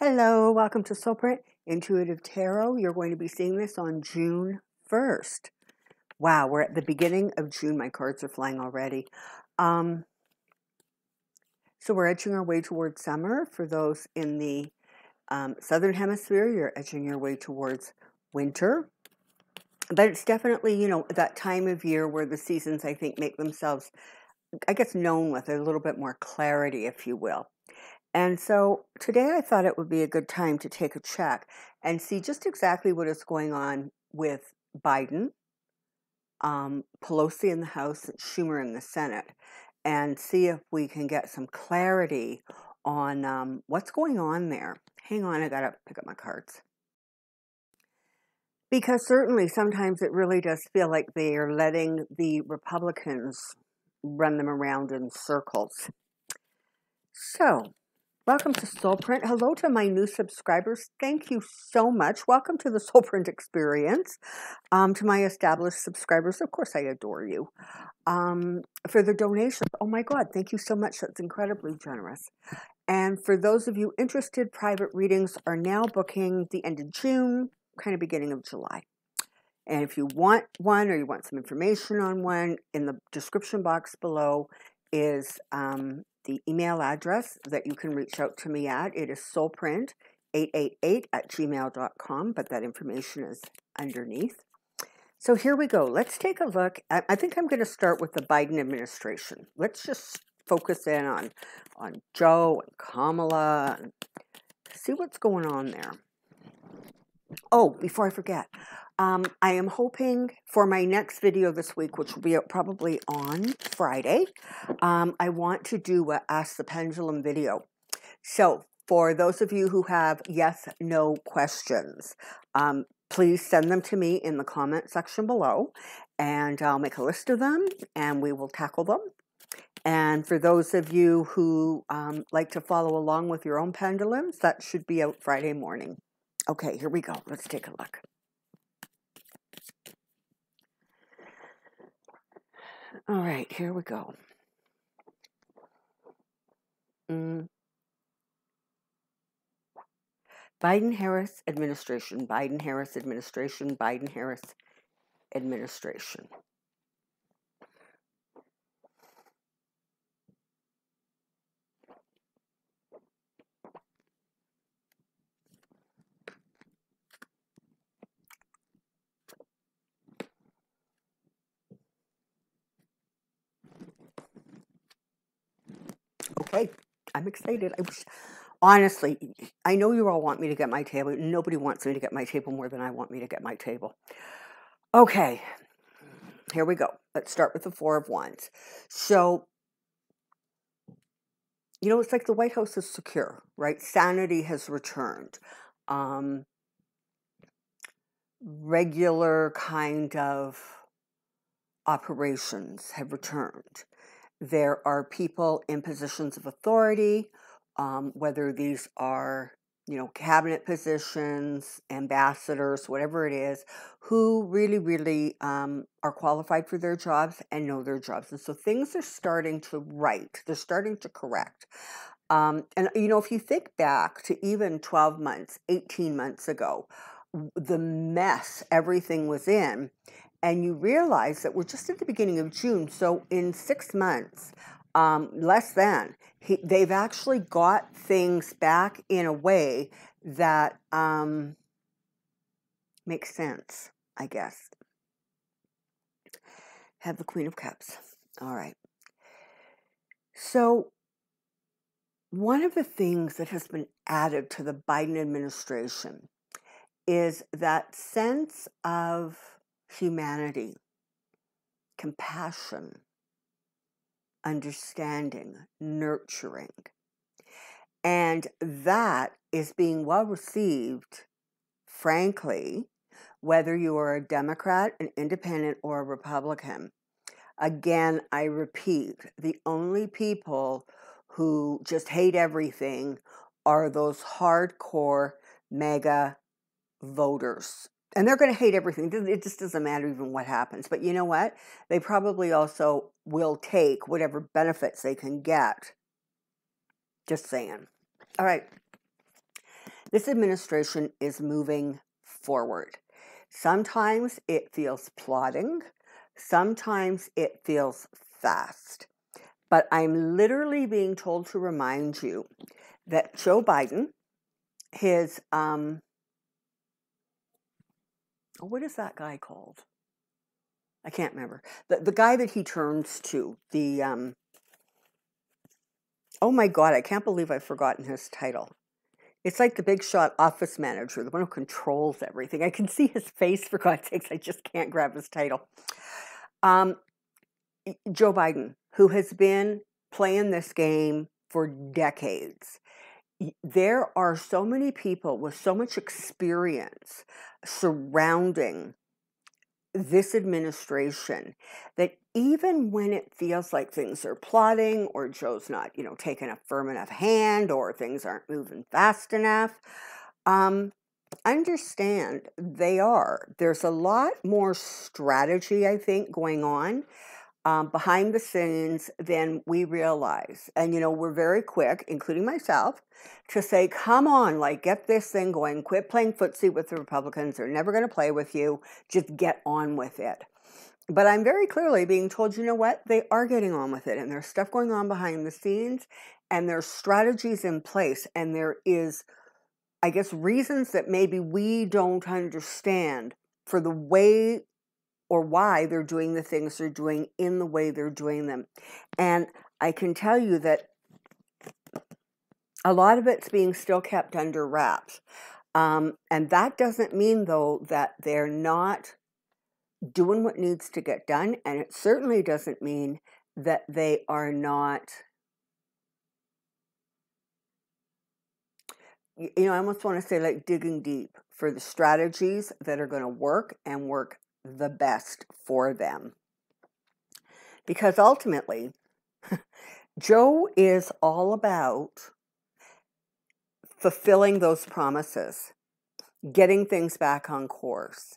Hello, welcome to Soulprint Intuitive Tarot. You're going to be seeing this on June 1st. Wow, we're at the beginning of June. My cards are flying already. So we're edging our way towards summer. For those in the Southern Hemisphere, you're edging your way towards winter. But it's definitely, that time of year where the seasons, I think, make themselves, I guess, known with a little bit more clarity, if you will. And so today I thought it would be a good time to take a check and see just exactly what is going on with Biden, Pelosi in the House, and Schumer in the Senate, and see if we can get some clarity on what's going on there. Hang on, I gotta pick up my cards. Because certainly sometimes it really does feel like they are letting the Republicans run them around in circles. So, welcome to Soulprint. Hello to my new subscribers. Thank you so much. Welcome to the Soulprint experience. To my established subscribers, of course, I adore you. For the donations, oh my God, thank you so much. That's incredibly generous. And for those of you interested, private readings are now booking the end of June, kind of beginning of July. And if you want one or you want some information on one, in the description box below is the email address that you can reach out to me at. It is soulprint888@gmail.com, but that information is underneath. So here we go. Let's take a look. I think I'm going to start with the Biden administration. Let's just focus in on Joe and Kamala and see what's going on there. Oh, before I forget, I am hoping for my next video this week, which will be probably on Friday, I want to do a Ask the Pendulum video. So for those of you who have yes, no questions, please send them to me in the comment section below, and I'll make a list of them, and we will tackle them. And for those of you who like to follow along with your own pendulums, that should be out Friday morning. Okay, here we go. Let's take a look. All right, here we go. Biden-Harris administration, Biden-Harris administration, Biden-Harris administration. Okay, I'm excited. Honestly, I know you all want me to get my table. Nobody wants me to get my table more than I want me to get my table. Okay, here we go. Let's start with the Four of Wands. So, it's like the White House is secure, right? Sanity has returned. Regular kind of operations have returned. There are people in positions of authority, whether these are, cabinet positions, ambassadors, whatever it is, who really, really are qualified for their jobs and know their jobs. And so things are starting to right. They're starting to correct. And, if you think back to even 12 months, 18 months ago, the mess everything was in, and you realize that we're just at the beginning of June. So in 6 months, less than, they've actually got things back in a way that makes sense, I guess. Have the Queen of Cups. All right. So one of the things that has been added to the Biden administration is that sense of humanity, compassion, understanding, nurturing. And that is being well received, frankly, whether you are a Democrat, an independent, or a Republican. Again, I repeat, the only people who just hate everything are those hardcore MAGA voters. And they're going to hate everything. It just doesn't matter even what happens. But you know what? They probably also will take whatever benefits they can get. Just saying. All right. This administration is moving forward. Sometimes it feels plodding. Sometimes it feels fast. But I'm literally being told to remind you that Joe Biden, his, what is that guy called? I can't remember. The guy that he turns to, oh my God, I can't believe I've forgotten his title. It's like the big shot office manager, the one who controls everything. I can see his face, for God's sakes. I just can't grab his title. Joe Biden, who has been playing this game for decades. There are so many people with so much experience surrounding this administration that even when it feels like things are plodding or Joe's not, taking a firm enough hand or things aren't moving fast enough, understand they are. There's a lot more strategy, I think, going on behind the scenes than we realize. And, we're very quick, including myself, to say, come on, get this thing going. Quit playing footsie with the Republicans. They're never going to play with you. Just get on with it. But I'm very clearly being told, you know what? They are getting on with it. And there's stuff going on behind the scenes. And there's strategies in place. And there is, I guess, reasons that maybe we don't understand for the way or why they're doing the things they're doing in the way they're doing them. And I can tell you that a lot of it's being still kept under wraps. And that doesn't mean, though, that they're not doing what needs to get done. And it certainly doesn't mean that they are not, I almost want to say digging deep for the strategies that are going to work and work the best for them. Because ultimately, Joe is all about fulfilling those promises, getting things back on course.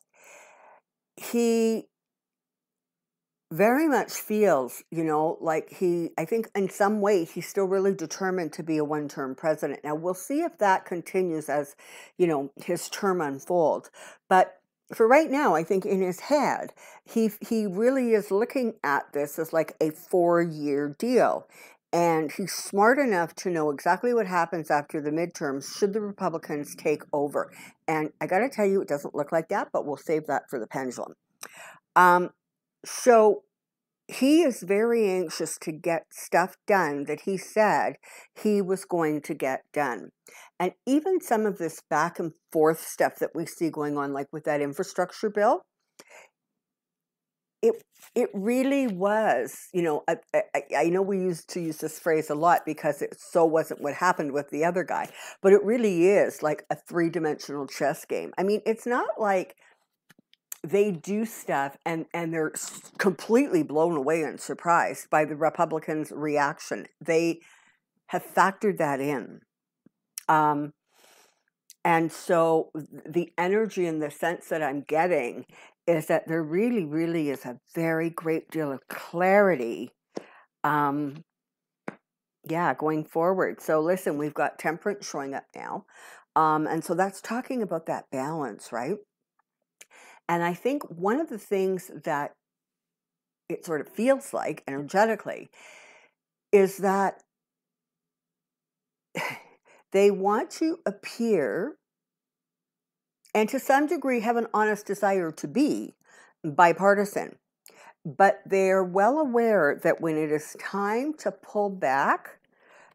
He very much feels, I think in some way he's still really determined to be a one-term president. Now, we'll see if that continues as, his term unfolds. But for right now, I think in his head, he really is looking at this as like a 4-year deal. And he's smart enough to know exactly what happens after the midterms should the Republicans take over. And I got to tell you, it doesn't look like that, but we'll save that for the pendulum. So he is very anxious to get stuff done that he said he was going to get done. And even some of this back and forth stuff that we see going on, like with that infrastructure bill, it really was, I know we used to use this phrase a lot because it so wasn't what happened with the other guy, but it really is like a 3-dimensional chess game. I mean, it's not like they do stuff and they're completely blown away and surprised by the Republicans' reaction. They have factored that in. And so the energy and the sense that I'm getting is that there really, really is a very great deal of clarity, going forward. So listen, we've got Temperance showing up now. And so that's talking about that balance, right? And I think one of the things that it sort of feels like energetically is that they want to appear and to some degree have an honest desire to be bipartisan. But they're well aware that when it is time to pull back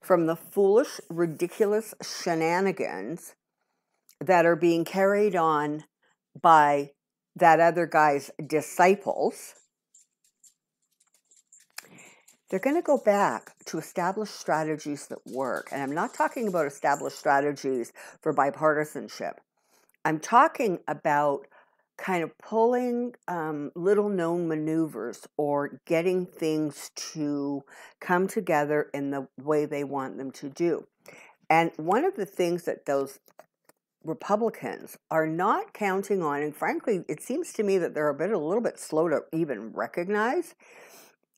from the foolish, ridiculous shenanigans that are being carried on by that other guy's disciples, they're going to go back to established strategies that work. And I'm not talking about established strategies for bipartisanship. I'm talking about kind of pulling little known maneuvers or getting things to come together in the way they want them to do. And one of the things that those Republicans are not counting on, and frankly, it seems to me that they're a little bit slow to even recognize,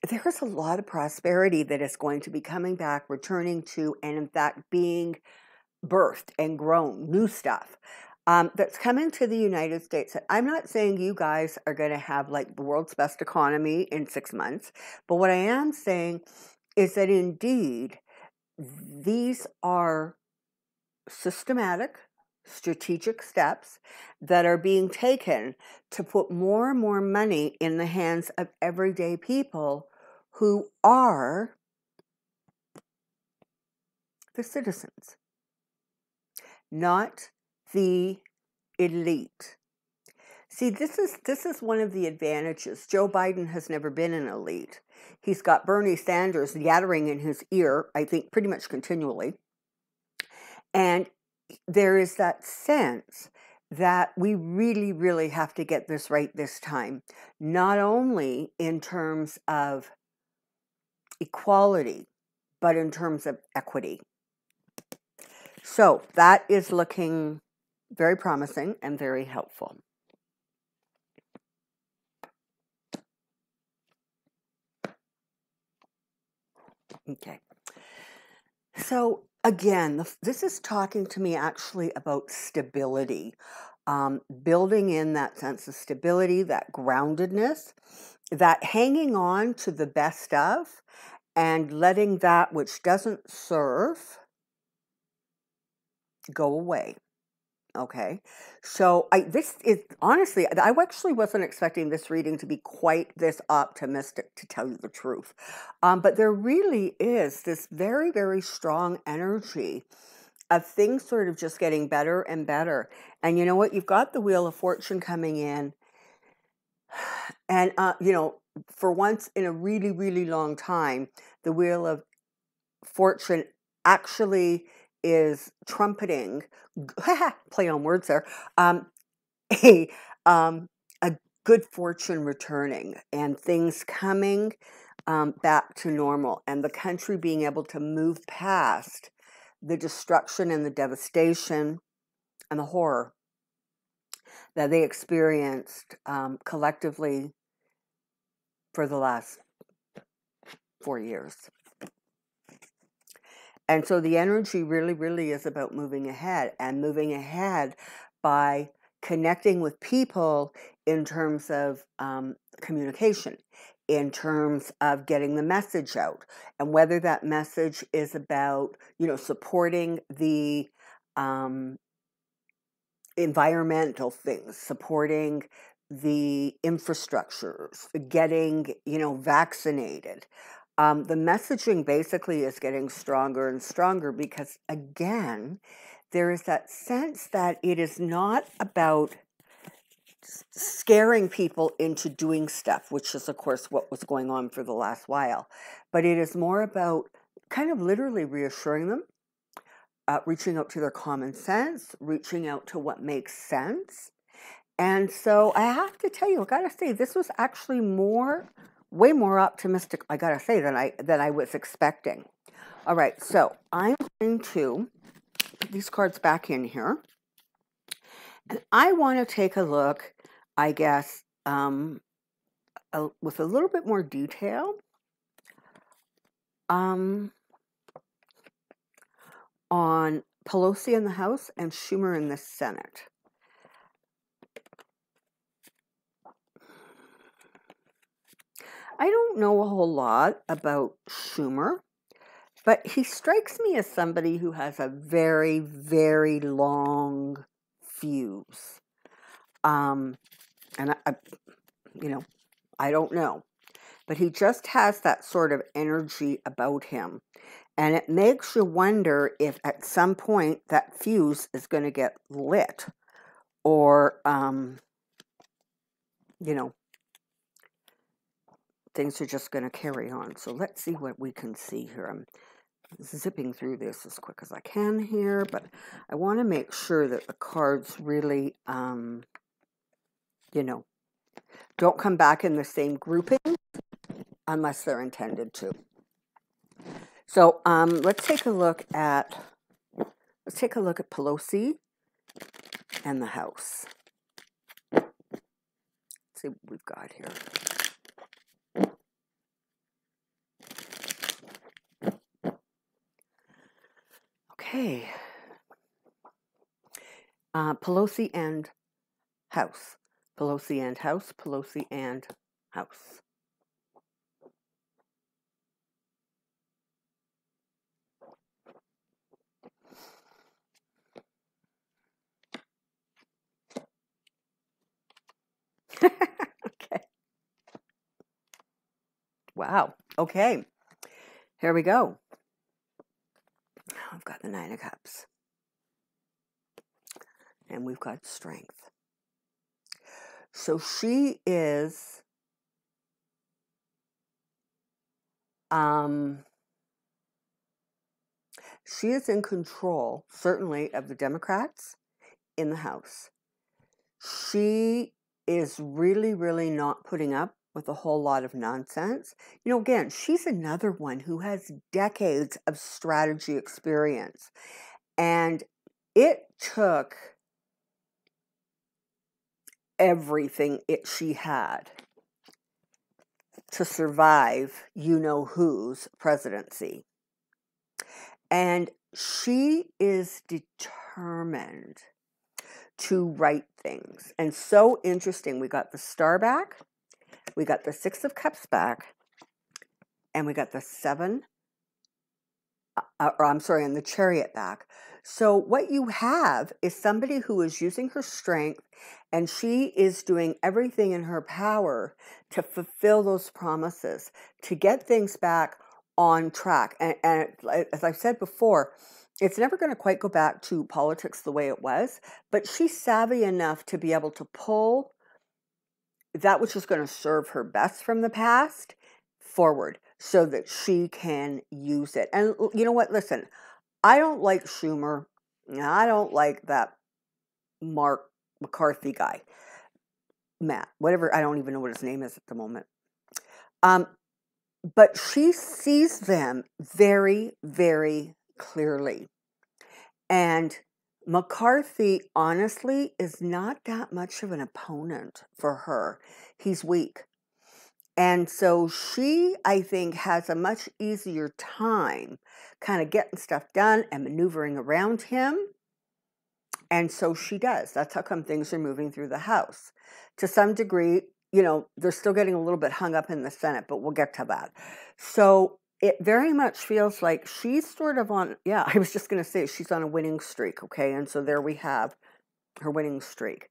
there's a lot of prosperity that is going to be coming back, returning to, and in fact being birthed and grown, new stuff. That's coming to the United States. I'm not saying you guys are going to have like the world's best economy in 6 months, but what I am saying is that indeed these are systematic, strategic steps that are being taken to put more and more money in the hands of everyday people who are the citizens, not the elite. See, this is one of the advantages. Joe Biden has never been an elite. He's got Bernie Sanders yattering in his ear, I think, pretty much continually. And there is that sense that we really, really have to get this right this time, not only in terms of equality, but in terms of equity. So that is looking very promising and very helpful. Okay. So again, this is talking to me actually about stability, building in that sense of stability, that groundedness, that hanging on to the best of, and letting that which doesn't serve go away. Okay, so this is honestly, I actually wasn't expecting this reading to be quite this optimistic, to tell you the truth. But there really is this very, very strong energy of things sort of just getting better and better. And you know what? You've got the Wheel of Fortune coming in. And, you know, for once in a really, really long time, the Wheel of Fortune actually is trumpeting, play on words there, a, a good fortune returning and things coming back to normal, and the country being able to move past the destruction and the devastation and the horror that they experienced collectively for the last 4 years. And so the energy really, really is about moving ahead, and moving ahead by connecting with people in terms of communication, in terms of getting the message out, and whether that message is about, you know, supporting the environmental things, supporting the infrastructures, getting, you know, vaccinated. The messaging basically is getting stronger and stronger because, again, there is that sense that it is not about scaring people into doing stuff, which is, of course, what was going on for the last while. But it is more about kind of literally reassuring them, reaching out to their common sense, reaching out to what makes sense. And so I have to tell you, I got to say, this was actually way more optimistic, I got to say, than I was expecting. All right, so I'm going to put these cards back in here. And I want to take a look, I guess, with a little bit more detail on Pelosi in the House and Schumer in the Senate. I don't know a whole lot about Schumer, but he strikes me as somebody who has a very, very long fuse. And you know, I don't know, but he just has that sort of energy about him. And it makes you wonder if at some point that fuse is going to get lit, or, you know, things are just going to carry on. So let's see what we can see here. I'm zipping through this as quick as I can here, but I want to make sure that the cards really, you know, don't come back in the same grouping unless they're intended to. So let's take a look at Pelosi and the House. Let's see what we've got here. Okay. Pelosi and House. Pelosi and House. Pelosi and House. Okay. Wow. Okay. Here we go. I've got the Nine of Cups. And we've got strength. So she is in control, certainly, of the Democrats in the House. She is really, really not putting up with a whole lot of nonsense. You know, again, she's another one who has decades of strategy experience. And it took everything she had to survive you-know-who's presidency. And she is determined to right things. And so interesting. We got the Star back, we got the Six of Cups back, and we got the and the Chariot back. So what you have is somebody who is using her strength, and she is doing everything in her power to fulfill those promises, to get things back on track. And as I've said before, it's never going to quite go back to politics the way it was, but she's savvy enough to be able to pull that which is going to serve her best from the past forward so that she can use it. And you know what? Listen, I don't like Schumer. I don't like that Mark McCarthy guy. Matt, whatever, I don't even know what his name is at the moment. But she sees them very, very clearly. And McCarthy, honestly, is not that much of an opponent for her. He's weak. And so she, I think, has a much easier time kind of getting stuff done and maneuvering around him. And so she does. That's how come things are moving through the House. To some degree, you know, they're still getting a little bit hung up in the Senate, but we'll get to that. So it very much feels like she's sort of on, I was just going to say she's on a winning streak, okay? And so there we have her winning streak.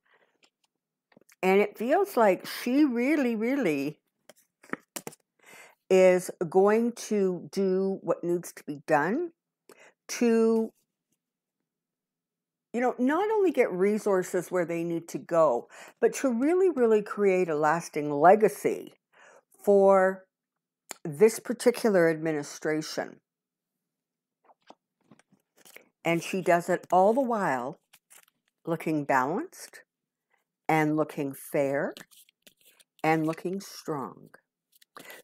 And it feels like she really, really is going to do what needs to be done to, you know, not only get resources where they need to go, but to really, really create a lasting legacy for this particular administration. And she does it all the while looking balanced and looking fair and looking strong.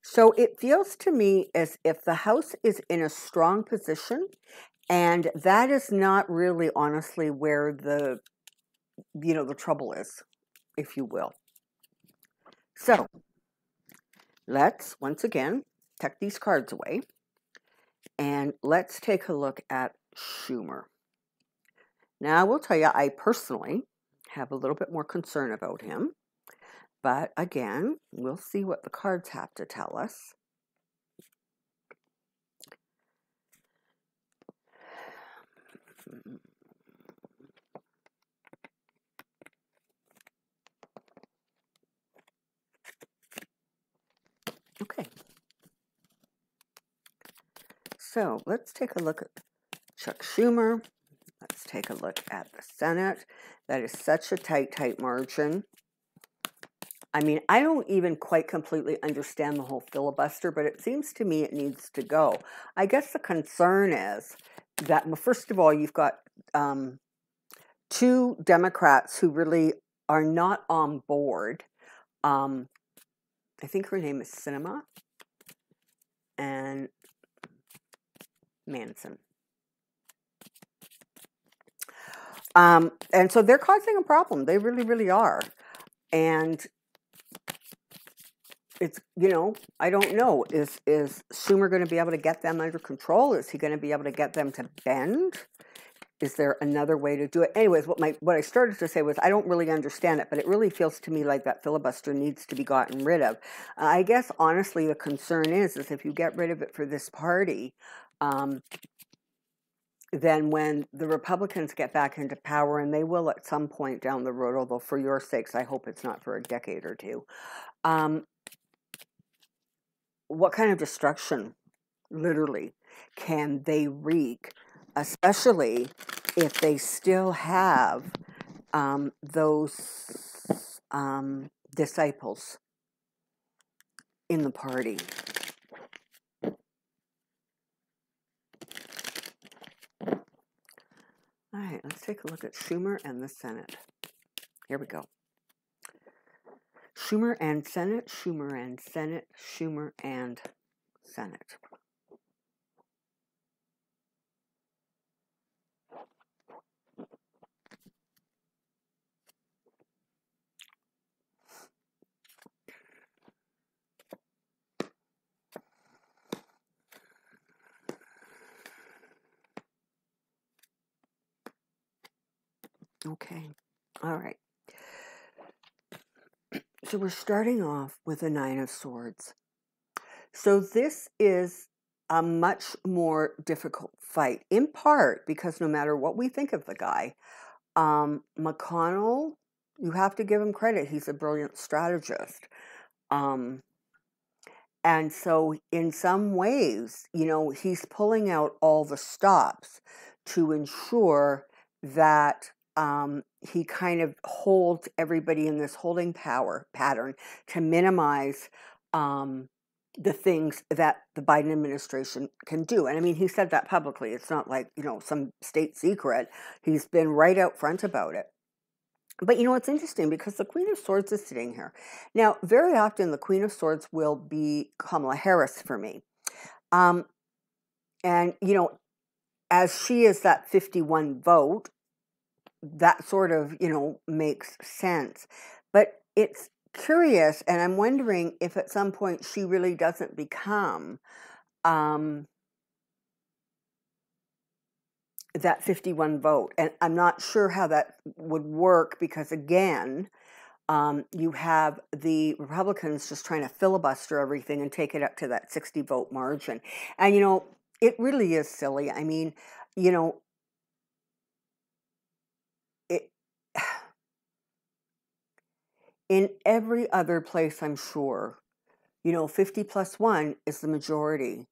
So it feels to me as if the House is in a strong position, and that is not really honestly where the trouble is, if you will. So let's once again tuck these cards away, and let's take a look at Schumer. Now, I will tell you, I personally have a little bit more concern about him. But again, we'll see what the cards have to tell us. Okay. So let's take a look at Chuck Schumer. Let's take a look at the Senate. That is such a tight margin. I mean, I don't even quite completely understand the whole filibuster, but it seems to me it needs to go. I guess the concern is that, well, first of all, you've got two Democrats who really are not on board. I think her name is Sinema and Manson. And so they're causing a problem. They really, really are. And it's, I don't know. Is Schumer going to be able to get them under control? Is he going to be able to get them to bend? Is there another way to do it? Anyways, what I started to say was I don't really understand it, but it really feels to me like that filibuster needs to be gotten rid of. I guess, honestly, the concern is if you get rid of it for this party, then when the Republicans get back into power, and they will at some point down the road, although for your sakes, I hope it's not for a decade or two, what kind of destruction, literally, can they wreak, especially if they still have those disciples in the party? All right, let's take a look at Schumer and the Senate. Here we go. Schumer and Senate, Schumer and Senate, Schumer and Senate. Okay, all right. So we're starting off with the Nine of Swords. So this is a much more difficult fight, in part because no matter what we think of the guy, McConnell, you have to give him credit. He's a brilliant strategist. And so in some ways, you know, he's pulling out all the stops to ensure that he kind of holds everybody in this holding power pattern to minimize the things that the Biden administration can do. And I mean, he said that publicly. It's not like, you know, some state secret. He's been right out front about it. But you know, it's interesting because the Queen of Swords is sitting here. Now, very often the Queen of Swords will be Kamala Harris for me. And, you know, as she is that 51 vote, that sort of, you know, makes sense. But it's curious, and I'm wondering if at some point she really doesn't become that 51 vote. And I'm not sure how that would work because, again, you have the Republicans just trying to filibuster everything and take it up to that 60 vote margin. And, you know, it really is silly. I mean, you know, in every other place, I'm sure, you know, 50 plus 1 is the majority.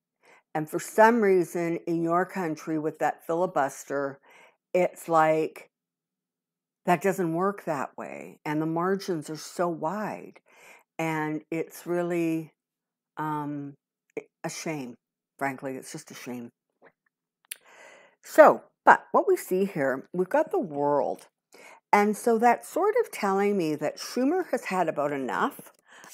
And for some reason in your country with that filibuster, it's like that doesn't work that way. And the margins are so wide. And it's really a shame. Frankly, it's just a shame. So, but what we see here, we've got the world. And so that's sort of telling me that Schumer has had about enough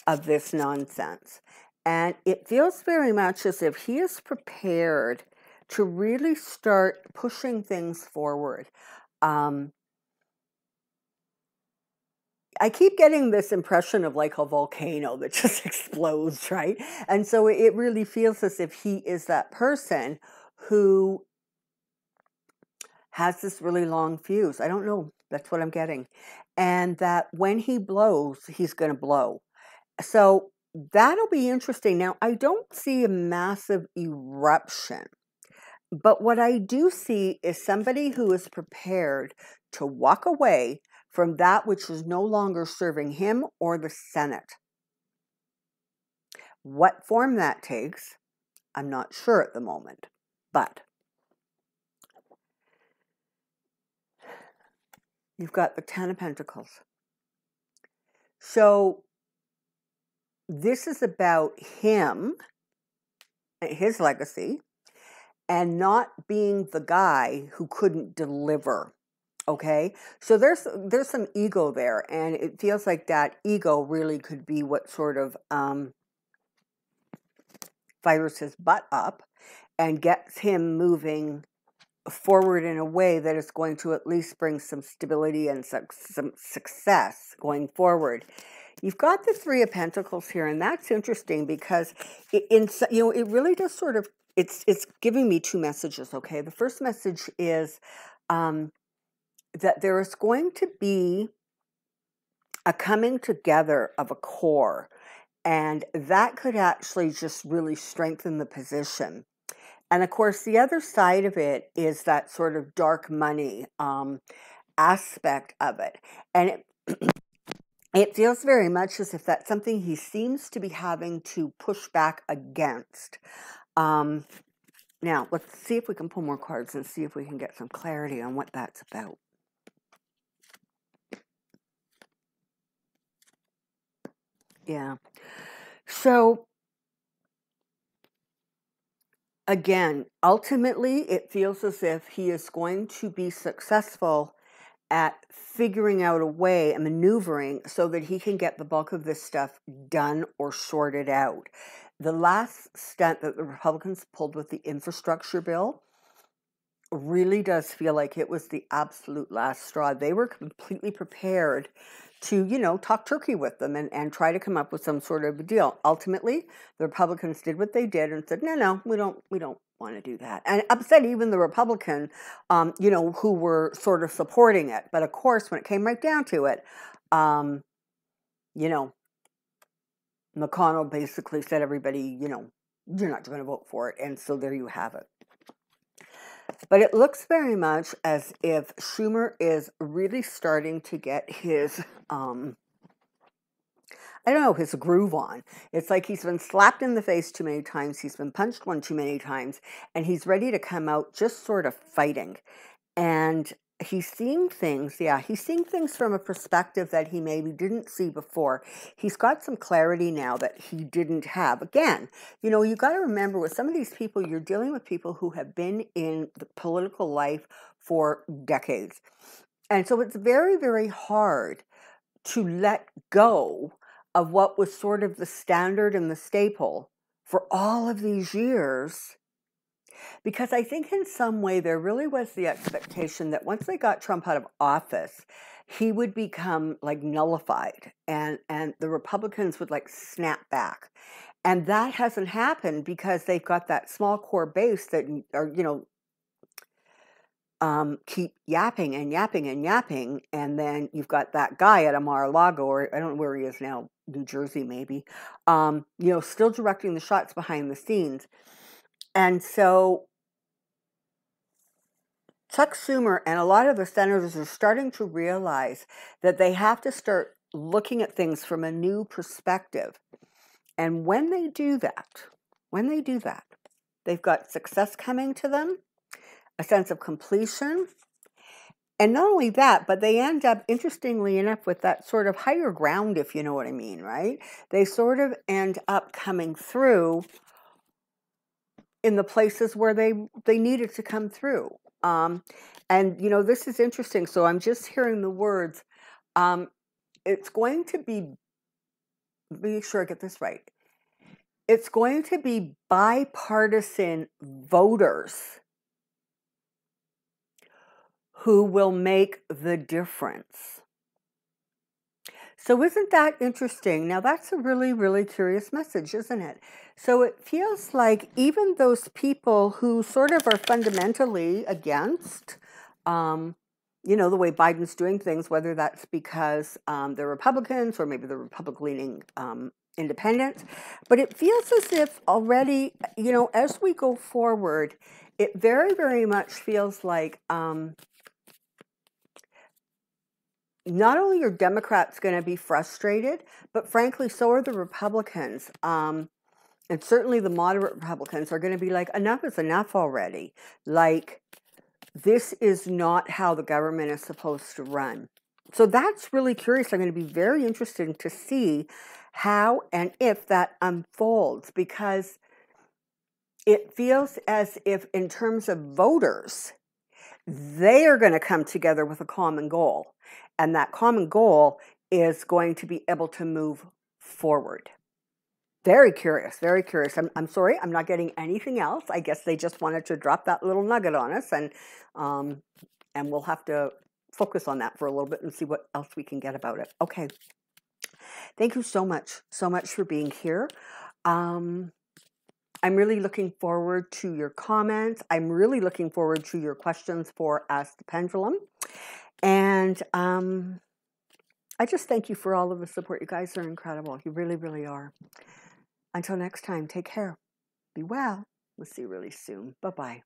of this nonsense. And it feels very much as if he is prepared to really start pushing things forward. I keep getting this impression of like a volcano that just explodes, right? And so it really feels as if he is that person who has this really long fuse. I don't know. That's what I'm getting. And that when he blows, he's going to blow. So that'll be interesting. Now, I don't see a massive eruption, but what I do see is somebody who is prepared to walk away from that which is no longer serving him or the Senate. What form that takes, I'm not sure at the moment, but you've got the Ten of Pentacles. So this is about him, his legacy, and not being the guy who couldn't deliver. Okay, so there's some ego there, and it feels like that ego really could be what sort of fires his butt up and gets him moving forward in a way that is going to at least bring some stability and some success going forward. You've got the Three of Pentacles here, and that's interesting because it really does sort of, it's giving me two messages, okay? The first message is that there is going to be a coming together of a core, and that could actually just really strengthen the position. And of course, the other side of it is that sort of dark money aspect of it. And it feels very much as if that's something he seems to be having to push back against. Now, let's see if we can pull more cards and see if we can get some clarity on what that's about. Yeah. So, again, ultimately, it feels as if he is going to be successful at figuring out a way and maneuvering so that he can get the bulk of this stuff done or sorted out. The last stunt that the Republicans pulled with the infrastructure bill really does feel like it was the absolute last straw. They were completely prepared to, talk turkey with them and try to come up with some sort of a deal. Ultimately, the Republicans did what they did and said, no, we don't want to do that. And upset even the Republican, who were sort of supporting it. But of course, when it came right down to it, McConnell basically said, everybody, you're not going to vote for it. And so there you have it. But it looks very much as if Schumer is really starting to get his, his groove on. It's like he's been slapped in the face too many times. He's been punched one too many times. And he's ready to come out just sort of fighting. And he's seeing things, he's seeing things from a perspective that he maybe didn't see before. He's got some clarity now that he didn't have. Again, you got to remember with some of these people, you're dealing with people who have been in the political life for decades. And so it's very, very hard to let go of what was sort of the standard and the staple for all of these years. Because I think in some way there really was the expectation that once they got Trump out of office, he would become like nullified and the Republicans would like snap back. And that hasn't happened because they've got that small core base that are, keep yapping and yapping and yapping. And then you've got that guy at Mar-a-Lago, or I don't know where he is now, New Jersey maybe, still directing the shots behind the scenes. And so Chuck Schumer and a lot of the senators are starting to realize that they have to start looking at things from a new perspective. And when they do that, they've got success coming to them, a sense of completion. And not only that, but they end up, interestingly enough, with that sort of higher ground, if you know what I mean, right? They sort of end up coming through in the places where they needed to come through. And, this is interesting. So I'm just hearing the words. It's going to be sure I get this right. It's going to be bipartisan voters who will make the difference. So isn't that interesting? Now that's a really, really curious message, isn't it? So it feels like even those people who sort of are fundamentally against, the way Biden's doing things, whether that's because they're Republicans or maybe they're Republican-leaning independents, but it feels as if already, as we go forward, it very, very much feels like not only are Democrats going to be frustrated, but frankly, so are the Republicans. And certainly the moderate Republicans are going to be like, enough is enough already. Like, this is not how the government is supposed to run. So that's really curious. I'm going to be very interested to see how and if that unfolds, because it feels as if in terms of voters, they are going to come together with a common goal. And that common goal is going to be able to move forward. Very curious, very curious. I'm sorry, I'm not getting anything else. I guess they just wanted to drop that little nugget on us, and we'll have to focus on that for a little bit and see what else we can get about it. Okay. Thank you so much for being here. I'm really looking forward to your comments. I'm really looking forward to your questions for Ask the Pendulum. And I just thank you for all of the support. You guys are incredible. You really, really are. Until next time, take care. Be well. We'll see you really soon. Bye-bye.